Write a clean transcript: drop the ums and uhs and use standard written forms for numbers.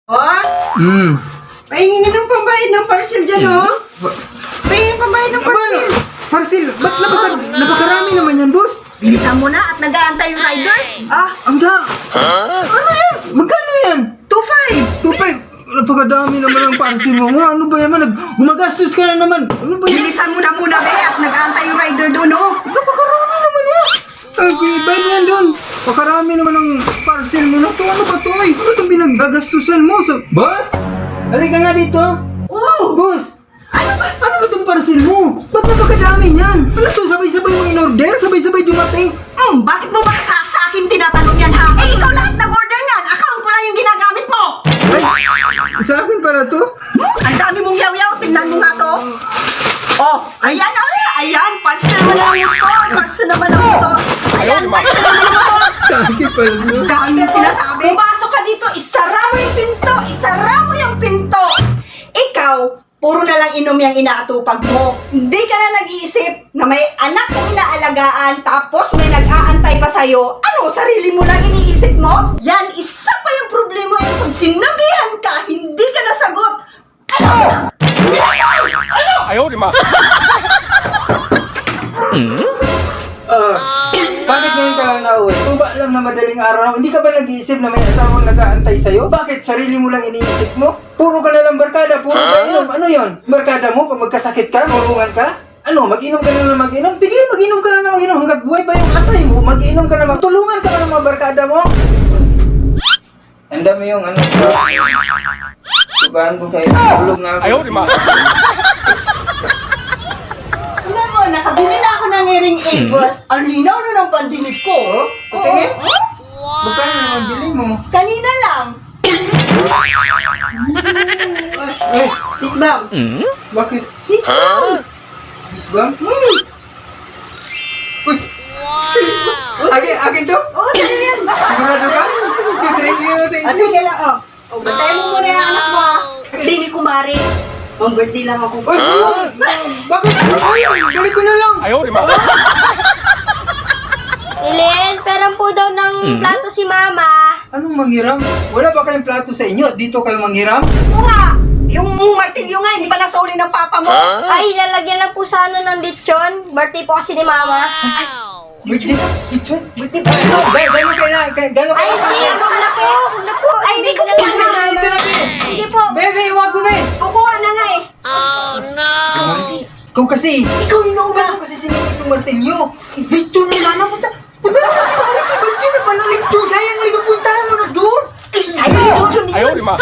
Boss, Hmm. pahingin ng pambayad ng parcel dyan, oh. Pahingin pambayad ng parcel. Parcel? Ba't napakarami naman yan, boss? Bilisan mo na at nag-aantay yung rider. Ah, Ang da... Ano yan? Magkano yan? 2.5. 2.5. Napakadami naman ang parcel mo. Ano ba yan? Gumagastos ka na naman. Ano ba yan? Bilisan mo na muna, be, at nag-aantay yung rider doon, oh. Napakarami naman yan. Ay, ibahin mo yan doon. Pakarami naman ang parcel mo na to. Ano ba to? Ay, ano itong pinagagastusan mo? Boss? Halika nga dito. Oh, Boss! ano ba? Ano ba itong parcel mo? Ba't napakadami yan? Ano to? Sabay-sabay mo in-order? Sabay-sabay dumating? Bakit mo ba sa akin tinatanong yan, ha? Eh, ikaw lahat nag-order yan. Account ko lang yung ginagamit mo. Ay, sa akin pala to? Ang dami mong yaw-yaw. Tingnan mo nga to. Oh, ayan, oh, ayan. Parts na naman ang motor. Parts na naman ang motor. Ayan, parts na naman ang motor. Sa akin pala to? Dami na sinasabi. Pumasok ka dito, isara mo yung pinto. Isara mo yung pinto. Ikaw, puro na lang inom yung inaatupag mo. Hindi ka na nag-iisip na may anak kong inaalagaan tapos may nag-aantay pa sa'yo. Ano, sarili mo lang iniisip mo? Yan, isa pa yung problema yung pag sinabihan ka, hindi ka nasagot. Ano? Bakit ngayon ka lang nauwi? Kung ba alam na madaling araw, hindi ka ba nag-iisip na may asawang nag-aantay sa'yo? Bakit sarili mo lang iniisip mo? Puro ka na lang barkada, puro ka inom. Ano yon? Barkada mo pag magkasakit ka, marungan ka? Ano, mag-inom ka na mag-inom? Sige, mag-inom ka na mag-inom. Hanggat buhay ba yung atay mo, mag-inom ka na tulungan ka na ng mga barkada mo? Ang dami yung ano. Sugaan ko kayo. Tulog na ako. Ayaw, di ma. Alam mo, nakabili na ako ng hearing aid, boss. Ang linaw na ng pandinig ko. Oh? Patingin? Magkano naman bili mo? Kanina lang. Eh, Miss Bam. bakit? Miss Bam. Miss Bam? Uy! Akin to? Oh, sa'yo yan. Sigurado ka? Thank you, thank At you. teka lang, oh. Oh, bantayan mo muna yung anak mo, ah. Hindi ni Kumari. Ang birthday lang ako. Uy! Bakit? Ay, balik ko na lang. Ayaw, di ma. Lilin, perang po daw ng plato si Mama. Anong manghiram? Wala ba kayong plato sa inyo? Dito kayo manghiram? Oo nga. Yung martilyo nga, hindi pa nasauli ng papa mo. Ay, lalagyan lang po sana ng lechon. Birthday po kasi ni Mama. Birthday? Lechon? Birthday pa. Gano'n kayo? Ay, hindi. Ano kalaki? Ay, hindi ko kuha na. Ito na, babe. Sige po. Bebe, huwag ko, babe. Kukuha na nga eh. Ikaw kasi. Ikaw yung nauuna. Bakit mo kasi sinunod yung martilyo? Lechon na sana. Punta na kasi mga birthday na pala lechon. Sayang, ligapuntahan mo na doon. Sayang yung lechon ninyo. Ayaw, di ma.